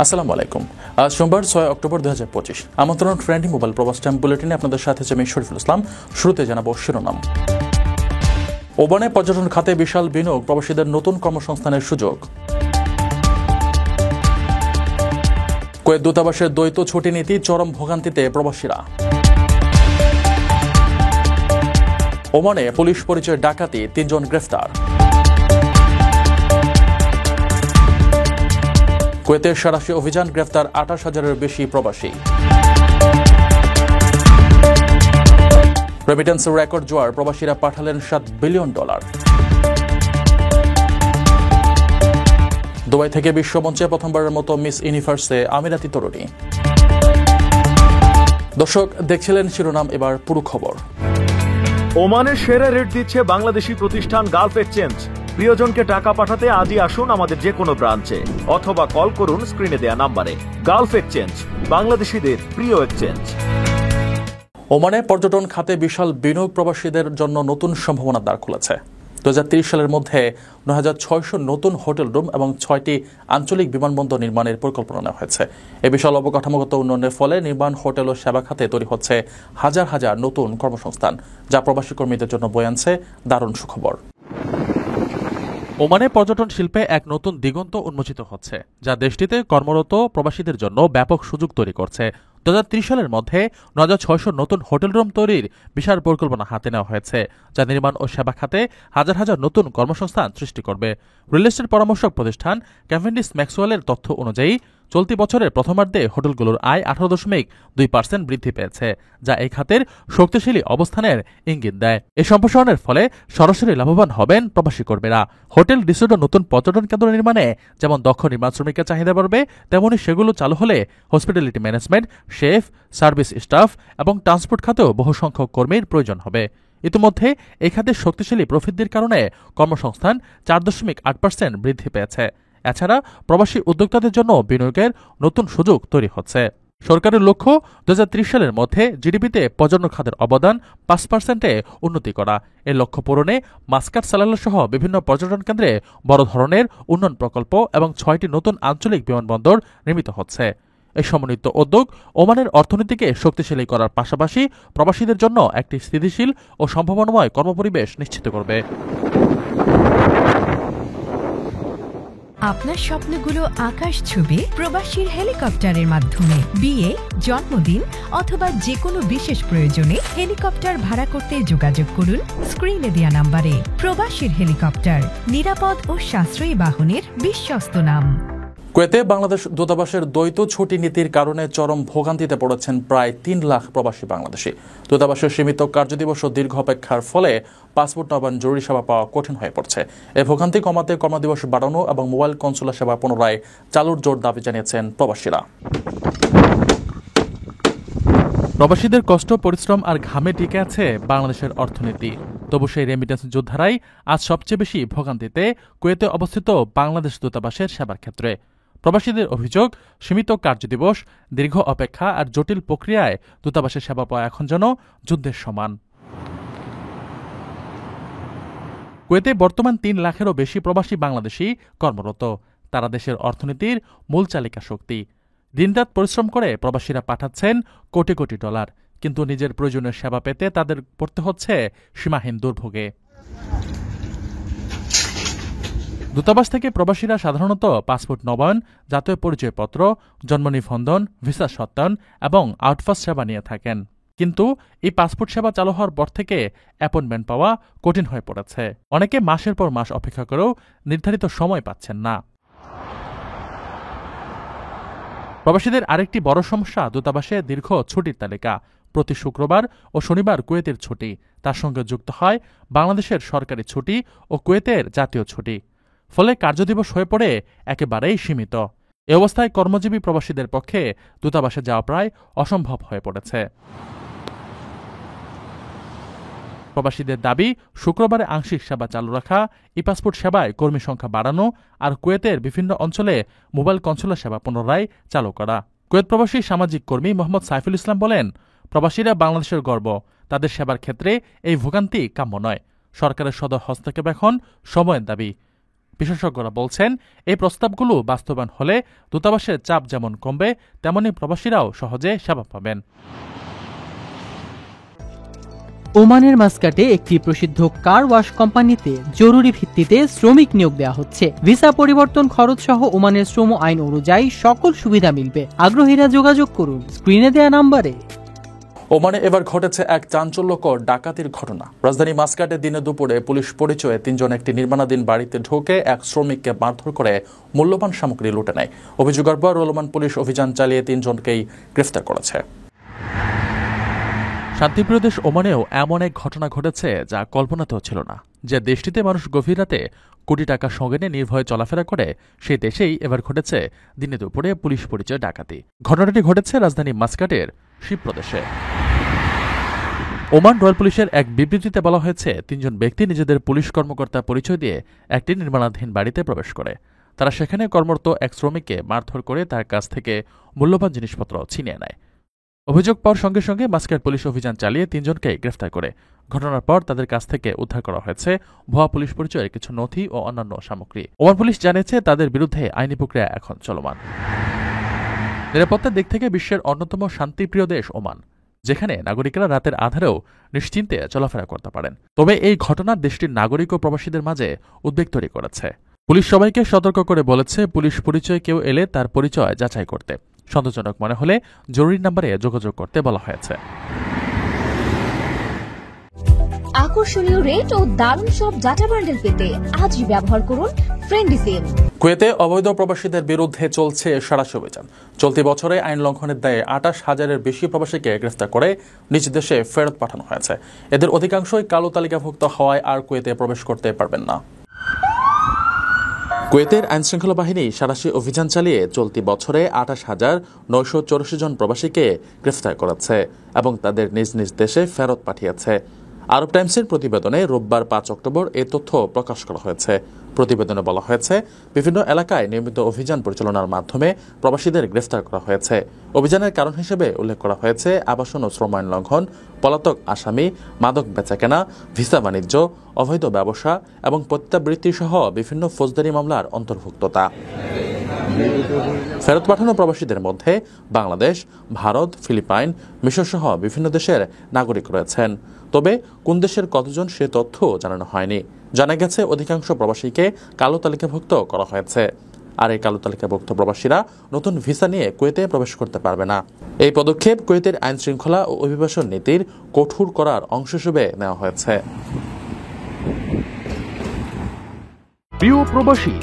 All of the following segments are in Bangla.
আসসালামু আলাইকুম। আজ সোমবার 6 অক্টোবর 2025। আমন্ত্রণ ট্রেন্ডিং মোবাইল প্রবাস টাইম বুলেটিনে আপনাদের সাথে আমি শরীফুল ইসলাম। শুরুতে জানাবো শিরোনাম। ওমানে পর্যটন খাতে বিশাল বিনিয়োগ, প্রবাসীদের নতুন কর্মসংস্থানের সুযোগ। কুয়েত দূতাবাসের দ্বৈত ছুটি নীতি, চরম ভোগান্তিতে প্রবাসীরা। ওমানে পুলিশ পরিচয় ডাকাতি, 3 জন গ্রেফতার। কুয়েতের সাঁড়াশি অভিযান, গ্রেফতার 28,000-এর বেশি প্রবাসী। রেমিটেন্সের রেকর্ড জোয়ার, প্রবাসীরা পাঠালেন $7 বিলিয়ন। দুবাই থেকে বিশ্বমঞ্চে প্রথমবারের মতো মিস ইউনিভার্সে আমিরাতি তরুণী। দর্শক দেখছিলেন শিরোনাম, এবার পুরো খবর। ওমানের সেরা রেট দিচ্ছে বাংলাদেশি প্রতিষ্ঠান গালফ এক্সচেঞ্জ। প্রিয়জনকে টাকা পাঠাতে আজই আসুন আমাদের যে কোনো ব্রাঞ্চে অথবা কল করুন স্ক্রিনে দেয়া নাম্বারে। গালফ এক্সচেঞ্জ, বাংলাদেশিদের প্রিয় এক্সচেঞ্জ। ওমানে পর্যটন খাতে বিশাল বিনিয়োগ প্রবাসীদের জন্য নতুন সম্ভাবনার দ্বার খুলেছে। 2030 সালের মধ্যে 9,600 নতুন হোটেল রুম এবং 6টি আঞ্চলিক বিমানবন্দর নির্মাণের পরিকল্পনা নেওয়া হয়েছে। এই বিশাল অবকাঠামোগত উন্নয়নের ফলে নির্মাণ, হোটেল ও সেবা খাতে তৈরি হচ্ছে হাজার হাজার নতুন কর্মসংস্থান, যা প্রবাসী কর্মীদের জন্য বয়ে আনছে দারুণ সুখবর। ওমানে পর্যটন শিল্পে এক নতুন দিগন্ত উন্মোচিত হচ্ছে, যা দেশটিতে কর্মরত প্রবাসীদের জন্য ব্যাপক সুযোগ তৈরি করছে। 2030 সালের মধ্যে 9,600 নতুন হোটেল রুম তৈরির বিশাল পরিকল্পনা হাতে নেওয়া হয়েছে, যা নির্মাণ ও সেবা খাতে হাজার হাজার নতুন কর্মসংস্থান সৃষ্টি করবে। রিয়েল এস্টেট পরামর্শক প্রতিষ্ঠান ক্যাভেন্ডিশ ম্যাক্সওয়েলের তথ্য অনুযায়ী চলতি বছরের প্রথমার্ধে হোটেলগুলোর আয় 18.2% বৃদ্ধি পেয়েছে, যা এই খাতের শক্তিশালী অবস্থানের ইঙ্গিত দেয়। এই সম্প্রসারণের ফলে সরাসরি লাভবান হবেন প্রবাসী কর্মীরা। হোটেল, রিসোর্ট ও নতুন পর্যটন কেন্দ্র নির্মাণে যেমন দক্ষ নির্মাণ শ্রমিকের চাহিদা বাড়বে, তেমনি সেগুলো চালু হলে hospitality management, chef, service staff এবং ট্রান্সপোর্ট খাতেও বহু সংখ্যক কর্মীর প্রয়োজন হবে। ইতিমধ্যে এই খাতের শক্তিশালী প্রবৃদ্ধির কারণে কর্মসংস্থান 4.8% বৃদ্ধি পেয়েছে। এছাড়া প্রবাসী উদ্যোক্তাদের জন্য বিনিয়োগের নতুন সুযোগ তৈরি হচ্ছে। সরকারের লক্ষ্য 2030 সালের মধ্যে জিডিপিতে পর্যটন খাতের অবদান 5%-এ উন্নতি করা। এই লক্ষ্য পূরণে মাস্কাট, সালালা সহ বিভিন্ন পর্যটন কেন্দ্রে বড় ধরনের উন্নয়ন প্রকল্প এবং 6টি নতুন আঞ্চলিক বিমানবন্দর নির্মিত হচ্ছে। এই সমন্বিত উদ্যোগ ওমানের অর্থনীতিকে শক্তিশালী করার পাশাপাশি প্রবাসীদের জন্য একটি স্থিতিশীল ও সম্ভাবনাময় কর্মপরিবেশ নিশ্চিত করবে। আপনার স্বপ্নগুলো আকাশ ছুবে প্রবাসীর হেলিকপ্টারের মাধ্যমে। বিয়ে, জন্মদিন অথবা যে কোনো বিশেষ প্রয়োজনে হেলিকপ্টার ভাড়া করতে যোগাযোগ করুন স্ক্রিনে দেয়া নাম্বারে। প্রবাসীর হেলিকপ্টার, নিরাপদ ও সাশ্রয়ী বাহনের বিশ্বস্ত নাম। কুয়েতে বাংলাদেশ দূতাবাসের দ্বৈত ছুটি নীতির কারণে চরম ভোগান্তিতে পড়েছেন প্রায় 3 লাখ প্রবাসী বাংলাদেশি। দূতাবাসের সীমিত কার্যদিবস ও দীর্ঘ অপেক্ষার ফলে পাসপোর্ট নবায়ন, জরুরি সেবা পাওয়া কঠিন হয়ে পড়ছে। এই ভোগান্তি কমাতে কর্মদিবস বাড়ানো এবং মোবাইল কনসুলার সেবা পুনরায় চালুর জোর দাবি জানিয়েছেন প্রবাসীরা। প্রবাসীদের কষ্ট, পরিশ্রম আর ঘামে টিকে আছে বাংলাদেশের অর্থনীতি। তবু সেই রেমিটেন্স যোদ্ধারাই আজ সবচেয়ে বেশি ভোগান্তিতে কুয়েতে অবস্থিত বাংলাদেশ দূতাবাসের সেবার ক্ষেত্রে। প্রবাসীদের অভিযোগ, সীমিত কার্যদিবস, দীর্ঘ অপেক্ষা আর জটিল প্রক্রিয়ায় দূতাবাসের সেবা পাওয়া এখন যেন যুদ্ধের সমান। কুয়েতে বর্তমান 3 লাখেরও বেশি প্রবাসী বাংলাদেশি কর্মরত। তারা দেশের অর্থনীতির মূল চালিকা শক্তি। দিনরাত পরিশ্রম করে প্রবাসীরা পাঠাচ্ছেন কোটি কোটি ডলার, কিন্তু নিজের প্রয়োজনীয় সেবা পেতে তাদের পড়তে হচ্ছে সীমাহীন দুর্ভোগে। দূতাবাস থেকে প্রবাসীরা সাধারণত পাসপোর্ট নবায়ন, জাতীয় পরিচয়পত্র, জন্ম নিবন্ধন, ভিসা সত্যায়ন এবং আউটপাস সেবা নিয়ে থাকেন। কিন্তু এই পাসপোর্ট সেবা চালু হওয়ার পর থেকে অ্যাপয়েন্টমেন্ট পাওয়া কঠিন হয়ে পড়েছে। অনেকে মাসের পর মাস অপেক্ষা করেও নির্ধারিত সময় পাচ্ছেন না। প্রবাসীদের আরেকটি বড় সমস্যা দূতাবাসে দীর্ঘ ছুটির তালিকা। প্রতি শুক্রবার ও শনিবার কুয়েতের ছুটি, তার সঙ্গে যুক্ত হয় বাংলাদেশের সরকারি ছুটি ও কুয়েতের জাতীয় ছুটি। ফলে কার্যদিবস হয়ে পড়ে একেবারেই সীমিত। এ অবস্থায় কর্মজীবী প্রবাসীদের পক্ষে দূতাবাসে যাওয়া প্রায় অসম্ভব হয়ে পড়েছে। প্রবাসীদের দাবি, শুক্রবারে আংশিক সেবা চালু রাখা, ই পাসপোর্ট সেবায় কর্মী সংখ্যা বাড়ানো আর কুয়েতের বিভিন্ন অঞ্চলে মোবাইল কনসুলার সেবা পুনরায় চালু করা। কুয়েত প্রবাসী সামাজিক কর্মী মোহাম্মদ সাইফুল ইসলাম বলেন, প্রবাসীরা বাংলাদেশের গর্ব। তাদের সেবার ক্ষেত্রে এই ভোগান্তি কাম্য নয়। সরকারের সদয় হস্তক্ষেপ এখন সময়ের দাবি। বিশেষজ্ঞরা বলছেন এই প্রস্তাবগুলো বাস্তবায়ন হলে দূতাবাসের চাপ যেমন কমবে তেমনি প্রবাসীরাও সহজে সেবা পাবেন। ওমানের মাস্কাটে একটি প্রসিদ্ধ কার ওয়াশ কোম্পানিতে জরুরি ভিত্তিতে শ্রমিক নিয়োগ দেওয়া হচ্ছে। ভিসা পরিবর্তন খরচ সহ ওমানের শ্রম আইন অনুযায়ী সকল সুবিধা মিলবে। আগ্রহীরা যোগাযোগ করুন স্ক্রিনে দেয়া নম্বরে। ওমানে এবার ঘটেছে এক চাঞ্চল্যকর ডাকাতির ঘটনা। রাজধানী মাস্কাটে দিনে দুপুরে পুলিশ পরিচয়ে 3 জন একটি নির্মাণাধীন বাড়িতে ঢুকে এক শ্রমিককে মারধর করে মূল্যবান সামগ্রী লুটে নেয়। অভিযোগের পর রোলমান পুলিশ অভিযান চালিয়ে 3 জনকেই গ্রেফতার করেছে। শান্তিপ্রিয় দেশ ওমানেও এমন এক ঘটনা ঘটেছে যা কল্পনাতেও ছিল না। যে দেশটিতে মানুষ গভীর রাতে কোটি টাকা সঙ্গে নিয়ে নির্ভয়ে চলাফেরা করে, সেই দেশেই এবার ঘটেছে দিনে দুপুরে পুলিশ পরিচয় ডাকাতি। ঘটনাটি ঘটেছে রাজধানী মাস্কাটের শিব প্রদেশে। ওমান রয়্যাল পুলিশের এক বিবৃতিতে বলা হয়েছে 3 জন ব্যক্তি নিজেদের পুলিশ কর্মকর্তা পরিচয় দিয়ে একটি নির্মাণাধীন বাড়িতে প্রবেশ করে। তারা সেখানে কর্মরত এক শ্রমিককে মারধর করে তার কাছ থেকে মূল্যবান জিনিসপত্র ছিনিয়ে নেয়। অভিযোগ পাওয়ার সঙ্গে সঙ্গে মাস্কাট পুলিশ অভিযান চালিয়ে 3 জনকে গ্রেফতার করে। ঘটনার পর তাদের কাছ থেকে উদ্ধার করা হয়েছে ভুয়া পুলিশ পরিচয়ের কিছু নথি ও অন্যান্য সামগ্রী। ওমান পুলিশ জানিয়েছে তাদের বিরুদ্ধে আইনি প্রক্রিয়া এখন চলমান। নিরাপত্তার দিক থেকে বিশ্বের অন্যতম শান্তিপ্রিয় দেশ ওমান, যেখানে নাগরিকরা রাতের আধারেও নিশ্চিন্তে চলাফেরা করতে পারেন। তবে এই ঘটনা দেশটির নাগরিক ও প্রবাসীদের মাঝে উদ্বেগ তৈরি করেছে। পুলিশ সবাইকে সতর্ক করে বলেছে পুলিশ পরিচয় কেউ এলে তার পরিচয় যাচাই করতে, সন্দেহজনক মনে হলে জরুরি নম্বরে যোগাযোগ করতে বলা হয়েছে। আকর্ষণীয় রেট ও দারুণ সব ডাটা বান্ডেল পেতে আজই ব্যবহার করুন ফ্রেন্ডলি সিম। কুয়েতে অবৈধ প্রবাসীদের বিরুদ্ধে চলছে সাঁড়াশি অভিযান। চলতি বছরে আইন লঙ্ঘনের দায়ে 28,000-এর বেশি প্রবাসীকে গ্রেফতার করে নিজ দেশে ফেরত পাঠানো হয়েছে। এদের অধিকাংশই কালো তালিকাভুক্ত হওয়ায় আর কুয়েতে প্রবেশ করতে পারবেন না। কুয়েতের আইনশৃঙ্খলা বাহিনী সাঁড়াশি অভিযান চালিয়ে চলতি বছরে 28,984 জন প্রবাসীকে গ্রেফতার করেছে এবং তাদের নিজ নিজ দেশে ফেরত পাঠিয়েছে। আরব টাইমসের প্রতিবেদনে রোববার 5 অক্টোবর এই তথ্য প্রকাশ করা হয়েছে। প্রতিবেদনে বলা হয়েছে বিভিন্ন এলাকায় নিয়মিত অভিযান পরিচালনার মাধ্যমে প্রবাসীদের গ্রেফতার করা হয়েছে। অভিযানের কারণ হিসেবে উল্লেখ করা হয়েছে আবাসন ও শ্রম আইন লঙ্ঘন, পলাতক আসামি, মাদক বেচাকেনা, ভিসা বাণিজ্য, অবৈধ ব্যবসা এবং প্রত্যাবৃত্তি সহ বিভিন্ন ফৌজদারি মামলার অন্তর্ভুক্ততা। ফেরত পাঠানো প্রবাসীদের মধ্যে বাংলাদেশ, ভারত, ফিলিপাইন, মিশর সহ বিভিন্ন দেশের নাগরিক রয়েছেন। তবে কোন দেশের কতজন সে তথ্য জানানো হয়নি। জানা গেছে অধিকাংশ প্রবাসীকে কালো তালিকাভুক্ত করা হয়েছে। আর এই কালো তালিকাভুক্ত প্রবাসীরা নতুন ভিসা নিয়ে কুয়েতে প্রবেশ করতে পারবে না। এই পদক্ষেপ কুয়েতের আইন শৃঙ্খলা ও অভিবাসন নীতির কঠোর করার অংশ হিসেবে নেওয়া হয়েছে। প্রিয় প্রবাসী,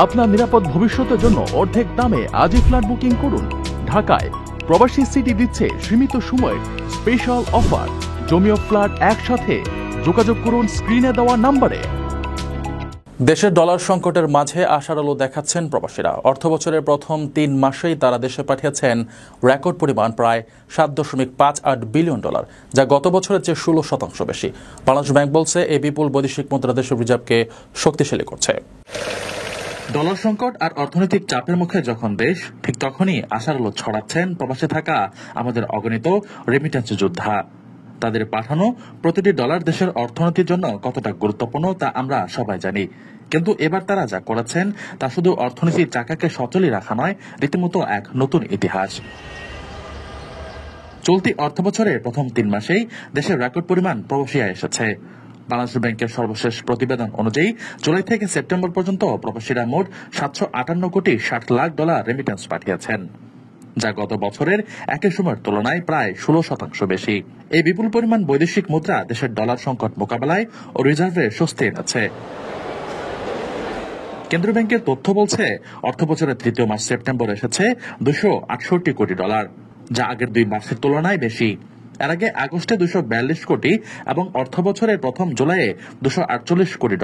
আপনার নিরাপদ ভবিষ্যতের জন্য অর্ধেক দামে আজই ফ্ল্যাট বুকিং করুন। ঢাকায় প্রবাসী সিটি দিচ্ছে সীমিত সময়ের স্পেশাল অফার। জমি ও ফ্ল্যাট একসাথে। যোগাযোগ করুন স্ক্রিনে দেওয়া নম্বরে। দেশের ডলার সংকটের মাঝে আশার আলো দেখাচ্ছেন প্রবাসীরা। অর্থবছরের প্রথম 3 মাসেই তারা দেশে পাঠিয়েছেন রেকর্ড পরিমাণ প্রায় $7.58 বিলিয়ন, যা গত বছরের চেয়ে 16% বেশি। বাংলাদেশ ব্যাংক বলছে এই বিপুল বৈদেশিক মুদ্রা দেশের রিজার্ভকে শক্তিশালী করছে। ডলার সংকট আর অর্থনৈতিক চাপের মুখে যখন দেশ, ঠিক তখনই আশার আলো ছড়াচ্ছেন প্রবাসে থাকা আমাদের অগণিত রেমিটেন্স যোদ্ধা। তাদের পাঠানো প্রতিটি ডলার দেশের অর্থনীতির জন্য কতটা গুরুত্বপূর্ণ তা আমরা সবাই জানি। কিন্তু এবার তারা যা করেছেন তা শুধু অর্থনীতির চাকাকে সচলই রাখা নয়, রীতিমতো এক নতুন ইতিহাস। চলতি অর্থবছরের প্রথম 3 মাসেই দেশের রেকর্ড পরিমাণ প্রবাসী আয় এসেছে। বাংলাদেশ ব্যাংকের সর্বশেষ প্রতিবেদন অনুযায়ী জুলাই থেকে সেপ্টেম্বর পর্যন্ত প্রবাসীরা মোট $758.60 রেমিটেন্স পাঠিয়েছেন, যা গত বছরের একই সময়ের তুলনায় প্রায় 16% বেশি। এই বিপুল পরিমাণ বৈদেশিক মুদ্রা দেশের ডলার সংকট মোকাবেলায় ও রিজার্ভে স্বস্তি এনেছে। কেন্দ্রীয় ব্যাংকের তথ্য বলছে অর্থবছরের তৃতীয় মাস সেপ্টেম্বর এসেছে $268 কোটি, যা আগের 2 মাসের তুলনায় বেশি। এর আগে আগস্টে $242 কোটি এবং অর্থবছরের প্রথম জুলাইয়ে $248 কোটি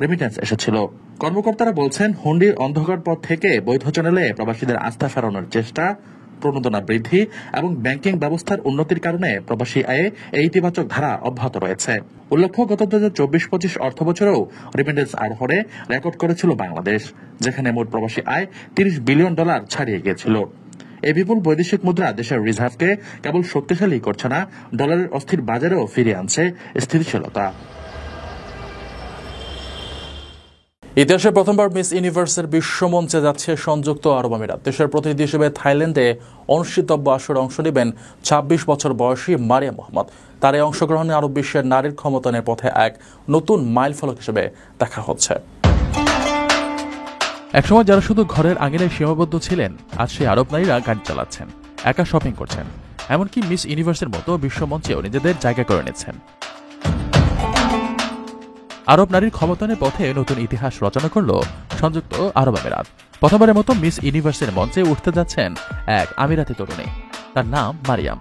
রেমিটেন্স এসেছিল। কর্মকর্তারা বলছেন হুন্ডির অন্ধকার পথ থেকে বৈধ চ্যানেলে প্রবাসীদের আস্থা ফেরানোর চেষ্টা, প্রণোদনা বৃদ্ধি এবং ব্যাংকিং ব্যবস্থার উন্নতির কারণে প্রবাসী আয়ে এই ইতিবাচক ধারা অব্যাহত রয়েছে। উল্লেখ্য, গত 2024-25 অর্থবছরেও রেমিটেন্স আরোহণে রেকর্ড করেছিল বাংলাদেশ, যেখানে মোট প্রবাসী আয় $30 বিলিয়ন ছাড়িয়ে গিয়েছিল। এই বিপুল বৈদেশিক মুদ্রা দেশের রিজার্ভকে কেবল শক্তিশালী করছে না, ডলারের অস্থির বাজারেও ফিরিয়ে আনছে স্থিতিশীলতা। ইতিহাসে প্রথমবার মিস ইউনিভার্সের বিশ্বমঞ্চে যাচ্ছে সংযুক্ত আরব আমিরাত। দেশের প্রতিনিধি হিসেবে থাইল্যান্ডে অনুষ্ঠিতব্য আসরে অংশ নেবেন ২৬ বছর বয়সী মারিয়াম মোহাম্মদ। তার এই অংশগ্রহণে আরব বিশ্বের নারীর ক্ষমতায়নের পথে এক নতুন মাইলফলক হিসেবে দেখা হচ্ছে। একসময় যারা শুধু ঘরের আঙিনায় সীমাবদ্ধ ছিলেন, আজ সেই আরব নারীরা গাড়ি চালাচ্ছেন, একা শপিং করছেন, এমনকি মিস ইউনিভার্সের মতো বিশ্বমঞ্চেও নিজেদের জায়গা করে নিচ্ছেন। আরব নারীর ক্ষমতায়নের পথে নতুন ইতিহাস রচনা করল সংযুক্ত আরব আমিরাত। প্রথমবারের মতো মিস ইউনিভার্সের মঞ্চে উঠতে যাচ্ছেন এক আমিরাতি তরুণী। তার নাম Mariam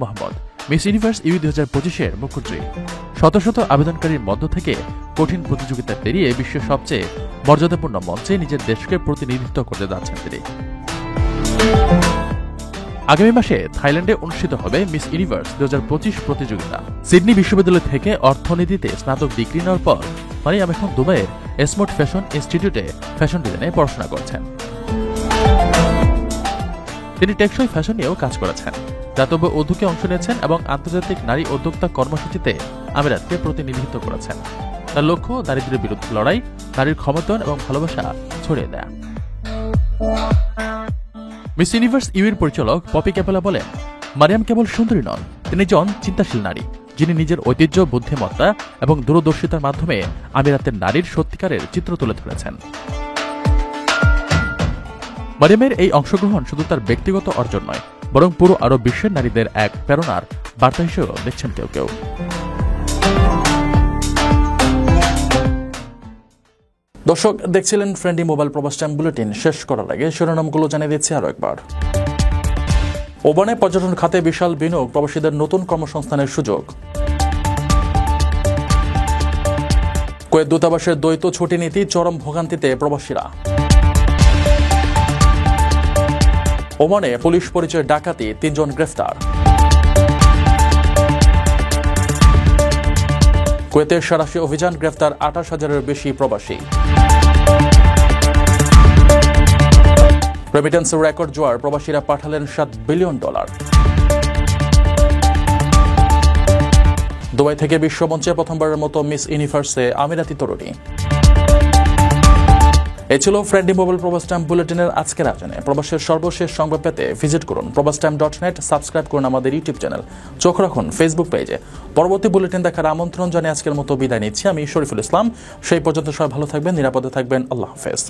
Mohammed. Miss Universe U 2025-এর মুখোজ্জী। শত শত আবেদনকারীর মধ্য থেকে কঠিন প্রতিযোগিতা পেরিয়ে বিশ্বের সবচেয়ে মর্যাদাপূর্ণ মঞ্চে নিজের দেশকে প্রতিনিধিত্ব করতে যাচ্ছেন তিনি। আগামী মাসে থাইল্যান্ডে অনুষ্ঠিত হবে মিস ইউনিভার্স 2025 প্রতিযোগিতা। সিডনি বিশ্ববিদ্যালয় থেকে অর্থনীতিতে স্নাতক ডিগ্রি নেওয়ার পর মারিয়াম এখন দুবাইয়ের এসমোট ফ্যাশন ইনস্টিটিউটে ফ্যাশন ডিজাইনে পড়াশোনা করছেন। তিনি টেকসই ফ্যাশন নিয়েও কাজ করেছেন, দাতব্য উদ্যোগে অংশ নিয়েছেন এবং আন্তর্জাতিক নারী উদ্যোক্তা কর্মসূচিতে আমিরাতকে প্রতিনিধিত্ব করেছেন। তার লক্ষ্য দারিদ্র্যের বিরুদ্ধে লড়াই, নারীর ক্ষমতায়ন এবং ভালোবাসা ছড়িয়ে দেয়া। মিস ইউনিভার্স ইউর পরিচালক পপি ক্যাপেলা বলেন, মারিয়াম কেবল সুন্দরী নন, তিনি একজন চিন্তাশীল নারী, যিনি নিজের ঐতিহ্য, বুদ্ধিমত্তা এবং দূরদর্শিতার মাধ্যমে আমিরাতের নারীর সত্যিকারের চিত্র তুলে ধরেছেন। মারিয়ামের এই অংশগ্রহণ শুধু তার ব্যক্তিগত অর্জন নয়, বরং পুরো আরব বিশ্বের নারীদের এক প্রেরণার বার্তা হিসেবেও দেখছেন কেউ কেউ। দর্শক দেখছিলেন ফ্রেন্ডলি মোবাইল প্রবাস টাইম বুলেটিন। শেষ করার আগে শিরোনামগুলো জানিয়ে দিচ্ছি আরো একবার। ওমানে পর্যটন খাতে বিশাল বিনিয়োগ, প্রবাসীদের নতুন কর্মসংস্থানের সুযোগ। কুয়েত দূতাবাসের দ্বৈত ছুটি নীতি, চরম ভোগান্তিতে প্রবাসীরা। ওমানে পুলিশ পরিচয় ডাকাতি, ৩ জন গ্রেফতার। কুয়েতের সাঁড়াশি অভিযান, গ্রেফতার ২৮,০০০-এর বেশি প্রবাসী। রেমিটেন্সের রেকর্ড জোয়ার, প্রবাসীরা পাঠালেন $7 বিলিয়ন। দুবাই থেকে বিশ্বমঞ্চে প্রথমবারের মতো মিস ইউনিভার্সে আমিরাতি তরুণী। এ ছিল ফ্রেন্ডলি মোবাইল প্রবাস টাইম বুলেটিনের আজকের আয়োজনে। প্রবাসের সর্বশেষ সংবাদ পেতে ভিজিট করুন probastimes.net, সাবস্ক্রাইব করুন আমাদের ইউটিউব চ্যানেল, চোখ রাখুন ফেসবুক পেজে। পরবর্তী বুলেটিন দেখার আমন্ত্রণ জানিয়ে আজকের মতো বিদায় নিচ্ছি। আমি শরীফুল ইসলাম। সেই পর্যন্ত সবাই ভালো থাকবেন, নিরাপদে থাকবেন। আল্লাহ হাফেজ।